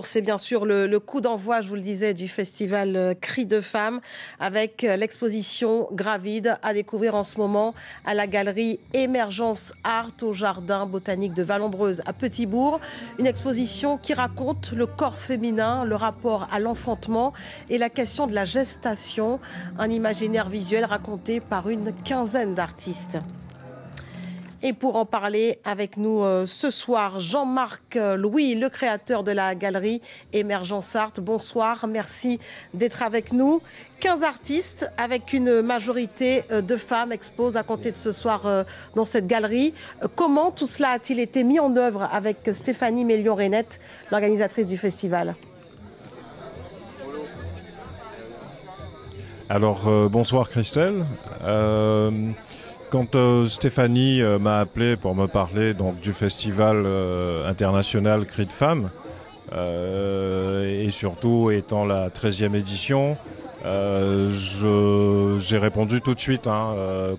C'est bien sûr le coup d'envoi, je vous le disais, du festival Cris de femmes avec l'exposition Gravide à découvrir en ce moment à la galerie Émergence Art au Jardin botanique de Vallombreuse à Petit-Bourg. Une exposition qui raconte le corps féminin, le rapport à l'enfantement et la question de la gestation. Un imaginaire visuel raconté par une quinzaine d'artistes. Et pour en parler avec nous ce soir, Jean-Marc Louis, le créateur de la galerie Émergence Art. Bonsoir, merci d'être avec nous. 15 artistes avec une majorité de femmes exposent à compter de ce soir dans cette galerie. Comment tout cela a-t-il été mis en œuvre avec Stéphanie Mélion-Reynette, l'organisatrice du festival? Alors, bonsoir Christelle. Quand Stéphanie m'a appelé pour me parler donc, du festival international Cris de femmes, et surtout étant la 13e édition, j'ai répondu tout de suite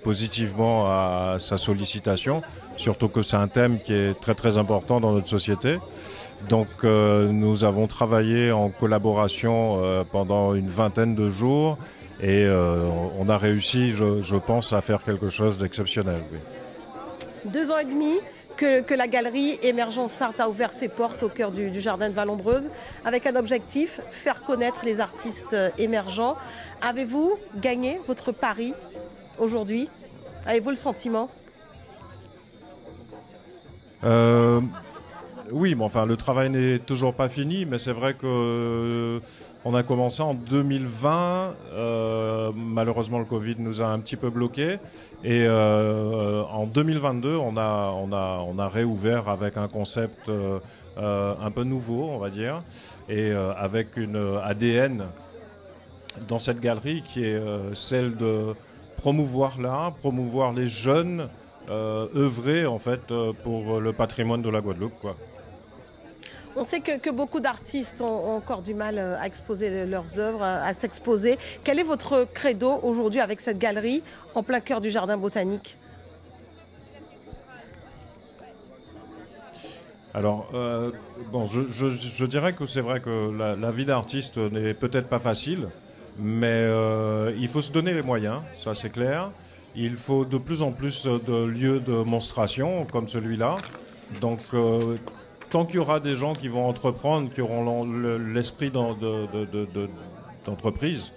positivement à sa sollicitation, surtout que c'est un thème qui est très très important dans notre société. Donc nous avons travaillé en collaboration pendant une vingtaine de jours. Et on a réussi, je pense, à faire quelque chose d'exceptionnel. Oui. 2 ans et demi que la galerie Émergence Art a ouvert ses portes au cœur du jardin de Vallombreuse, avec un objectif, faire connaître les artistes émergents. Avez-vous gagné votre pari aujourd'hui? Avez-vous le sentiment? Oui, mais enfin, le travail n'est toujours pas fini, mais c'est vrai que on a commencé en 2020. Malheureusement, le Covid nous a un petit peu bloqués. Et en 2022, on a réouvert avec un concept un peu nouveau, on va dire, et avec une ADN dans cette galerie qui est celle de promouvoir l'art, promouvoir les jeunes, œuvrer en fait pour le patrimoine de la Guadeloupe, quoi. On sait que beaucoup d'artistes ont encore du mal à exposer leurs œuvres, à s'exposer. Quel est votre credo aujourd'hui avec cette galerie en plein cœur du jardin botanique? Alors, bon, je dirais que c'est vrai que la vie d'artiste n'est peut-être pas facile, mais il faut se donner les moyens, ça c'est clair. Il faut de plus en plus de lieux de monstration comme celui-là. Donc, tant qu'il y aura des gens qui vont entreprendre, qui auront l'esprit d'entreprise,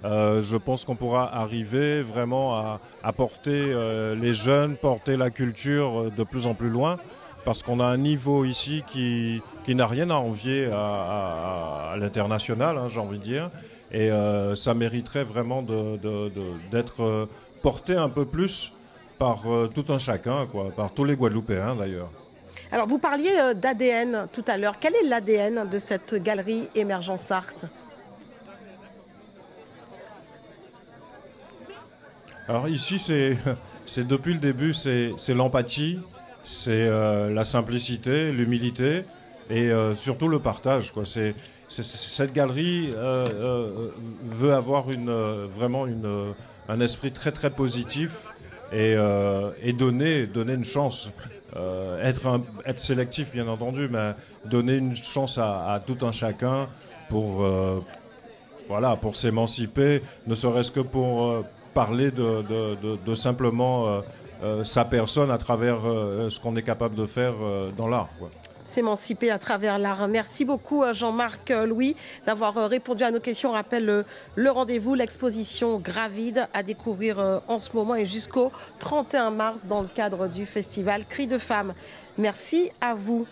je pense qu'on pourra arriver vraiment à porter les jeunes, porter la culture de plus en plus loin, parce qu'on a un niveau ici qui n'a rien à envier à l'international, j'ai envie de dire, et ça mériterait vraiment d'être porté un peu plus par tout un chacun, quoi, par tous les Guadeloupéens d'ailleurs. Alors, vous parliez d'ADN tout à l'heure. Quel est l'ADN de cette galerie Émergence Art? Alors ici, c'est depuis le début, c'est l'empathie, c'est la simplicité, l'humilité et surtout le partage, quoi. Cette galerie veut avoir vraiment un esprit très très positif et donner une chance. Être sélectif bien entendu, mais donner une chance à tout un chacun pour s'émanciper, ne serait-ce que pour parler de simplement sa personne à travers ce qu'on est capable de faire dans l'art, quoi. S'émanciper à travers l'art. Merci beaucoup Jean-Marc Louis d'avoir répondu à nos questions. On rappelle le rendez-vous, l'exposition Gravide à découvrir en ce moment et jusqu'au 31 mars dans le cadre du festival Cris de femmes. Merci à vous.